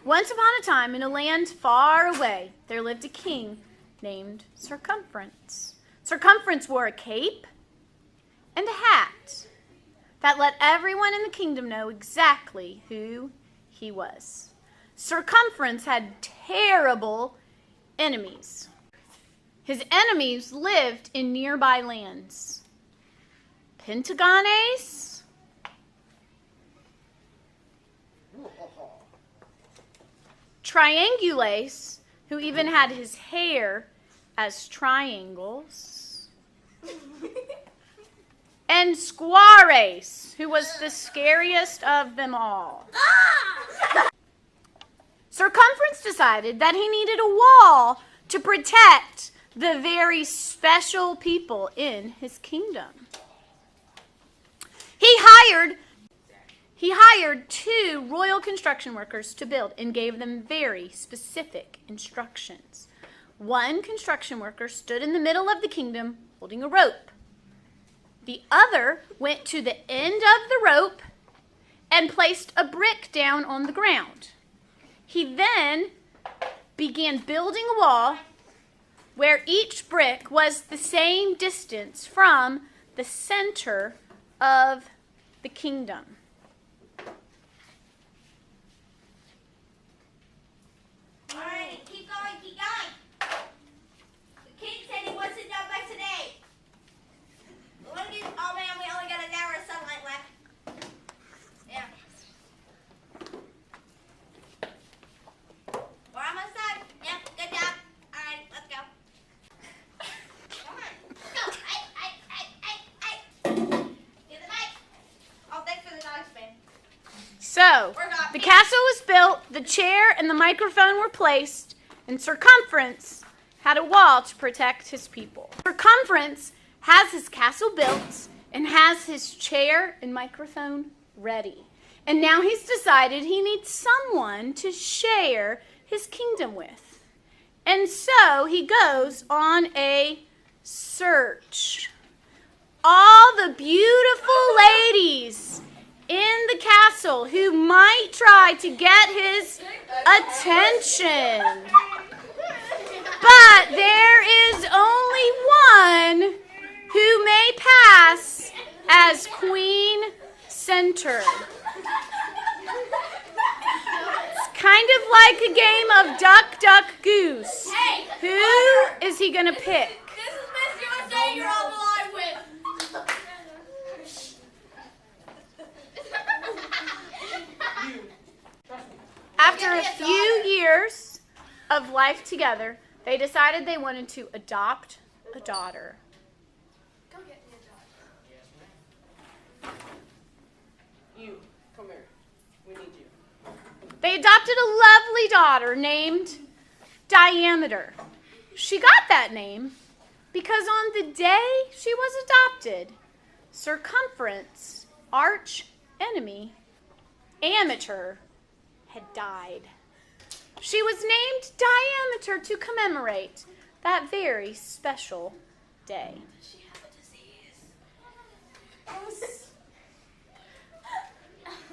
Once upon a time, in a land far away, there lived a king named Circumference. Circumference wore a cape and a hat that let everyone in the kingdom know exactly who he was. Circumference had terrible enemies. His enemies lived in nearby lands. Pentagones, Triangulates, who even had his hair as triangles, and Squares, who was the scariest of them all. Circumference decided that he needed a wall to protect the very special people in his kingdom. He hired 2 royal construction workers to build and gave them very specific instructions. One construction worker stood in the middle of the kingdom holding a rope. The other went to the end of the rope and placed a brick down on the ground. He then began building a wall where each brick was the same distance from the center of the kingdom. All right, keep going, keep going. The king said he wasn't done by today. Oh man, we only got an hour of sunlight left. Yeah. We're almost done. Yep, good job. All right, let's go. Come on, let's go. Hey. Get the mic. Oh, thanks for the dog spin. So, the castle was built, the chair and the microphone were placed, and Circumference had a wall to protect his people. Circumference has his castle built and has his chair and microphone ready. And now he's decided he needs someone to share his kingdom with. And so he goes on a search. All the beautiful ladies in the castle who might try to get his attention. But there is only one who may pass as Queen Center. It's kind of like a game of duck, duck, goose. Who is he going to pick? This is Miss USA you're on the line with. After a few years of life together, they decided they wanted to adopt a daughter. Go get me a daughter. You, come here. We need you. They adopted a lovely daughter named Diameter. She got that name because on the day she was adopted, Circumference, arch enemy, Amateur, had died. She was named Diameter to commemorate that very special day. Does she have a disease?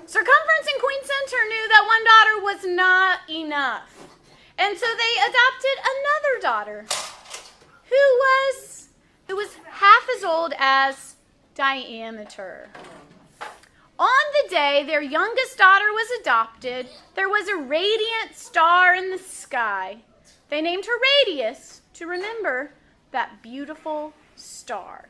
Circumference and Queen Center knew that one daughter was not enough. And so they adopted another daughter who was half as old as Diameter. On the day their youngest daughter was adopted, there was a radiant star in the sky. They named her Radius to remember that beautiful star.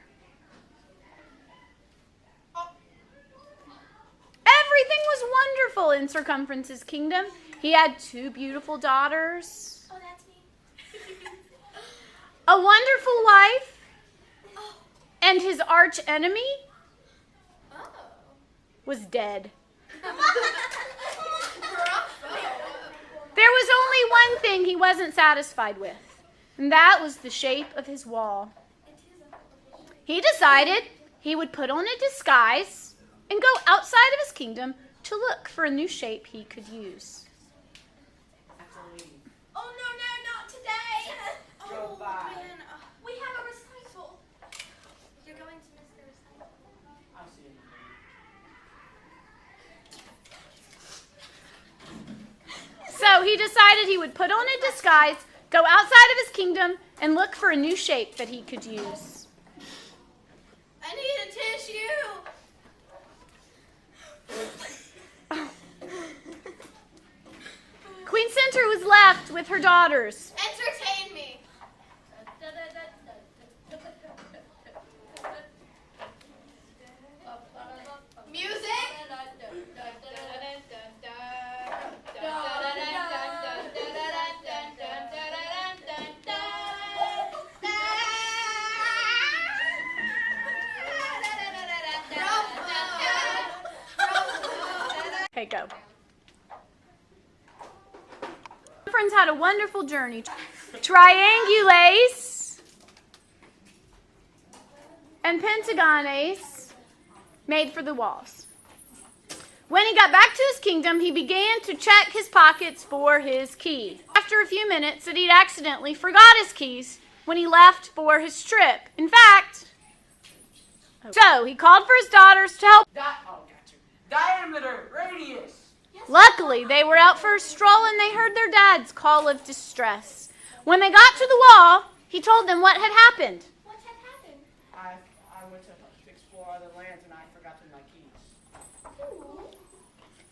Everything was wonderful in Circumference's kingdom. He had 2 beautiful daughters, Oh, that's me. a wonderful wife, and his arch enemy Oh. was dead. There There was only one thing he wasn't satisfied with, and that was the shape of his wall. He decided he would put on a disguise and go outside of his kingdom to look for a new shape he could use. Oh, no, not today. Go by. Man, we have a recital. You're going to miss the recital. I'll see you. So So he decided he would put on a disguise, go outside of his kingdom, and look for a new shape that he could use. I need a tissue. Queen Center was left with her daughters. Entertain me. Music. Okay, go. Friends had a wonderful journey. Triangulates and pentagonates made for the walls. When he got back to his kingdom, he began to check his pockets for his key. After a few minutes, that he'd accidentally forgot his keys when he left for his trip. In fact, so he called for his daughters to help. Diameter, radius. Luckily, they were out for a stroll and they heard their dad's call of distress. When they got to the wall, he told them what had happened. What had happened? I went to explore other lands and I forgot my keys.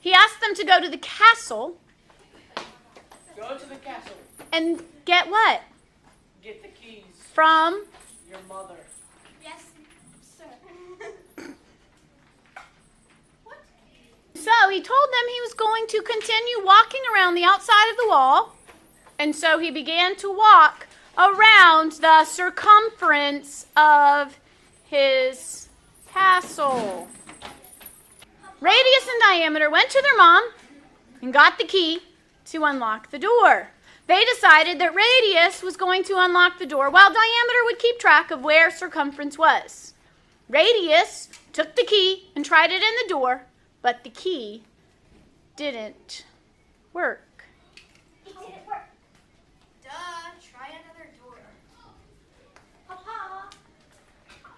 He asked them to go to the castle Go to the castle. and get what? Get the keys. From Your mother. Yes, sir. What? So he told them he was going to continue walking around the outside of the wall. And so he began to walk around the circumference of his castle. Radius and Diameter went to their mom and got the key to unlock the door. They decided that Radius was going to unlock the door while Diameter would keep track of where Circumference was. Radius took the key and tried it in the door, but the key didn't work. It didn't work. Duh, try another door. Papa,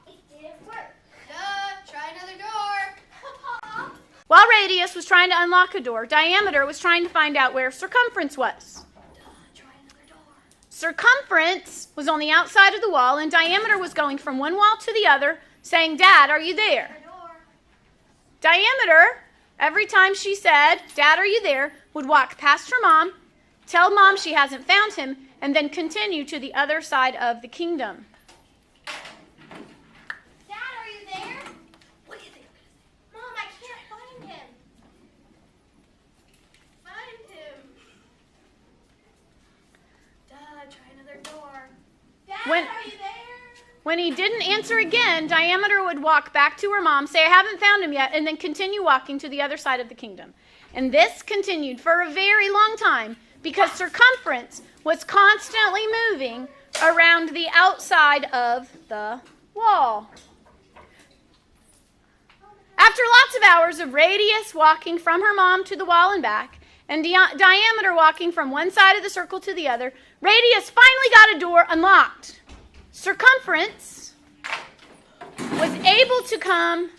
it didn't work. Duh, try another door. Papa. While Radius was trying to unlock a door, Diameter was trying to find out where Circumference was. Try another door. Circumference was on the outside of the wall, and Diameter was going from one wall to the other, saying, "Dad, are you there?" Door. Diameter, every time she said, "Dad, are you there?" would walk past her mom, tell Mom she hasn't found him, and then continue to the other side of the kingdom. Dad, are you there? What do you think? Mom, I can't find him. Find him. Duh, try another door. Dad, When- are you there? When he didn't answer again, Diameter would walk back to her mom, say, "I haven't found him yet," and then continue walking to the other side of the kingdom. And this continued for a very long time because Circumference was constantly moving around the outside of the wall. After lots of hours of Radius walking from her mom to the wall and back, and Diameter walking from one side of the circle to the other, Radius finally got a door unlocked. Circumference was able to come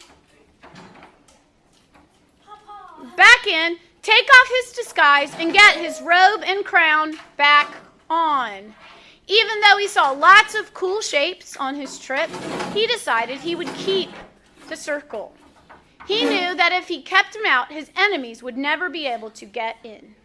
back in, take off his disguise, and get his robe and crown back on. Even though he saw lots of cool shapes on his trip, he decided he would keep the circle. He knew that if he kept him out, his enemies would never be able to get in.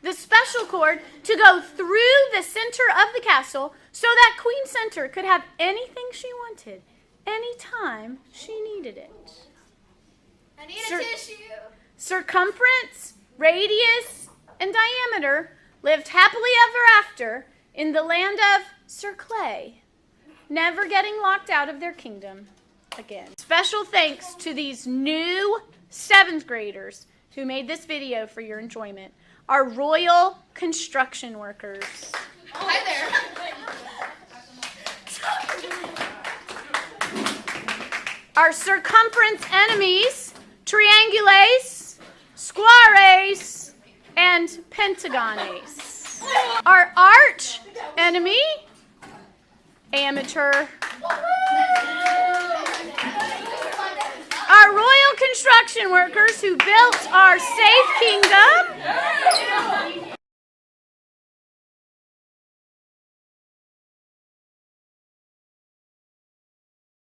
The special cord to go through the center of the castle so that Queen Center could have anything she wanted, anytime she needed it. I need a tissue. Circumference, Radius, and Diameter lived happily ever after in the land of Circle, never getting locked out of their kingdom again. Special thanks to these new 7th graders who made this video for your enjoyment. Our royal construction workers. Hi there. Our circumference enemies, triangulates, squares, and pentagonates. Our arch enemy, amateur construction workers who built our safe kingdom.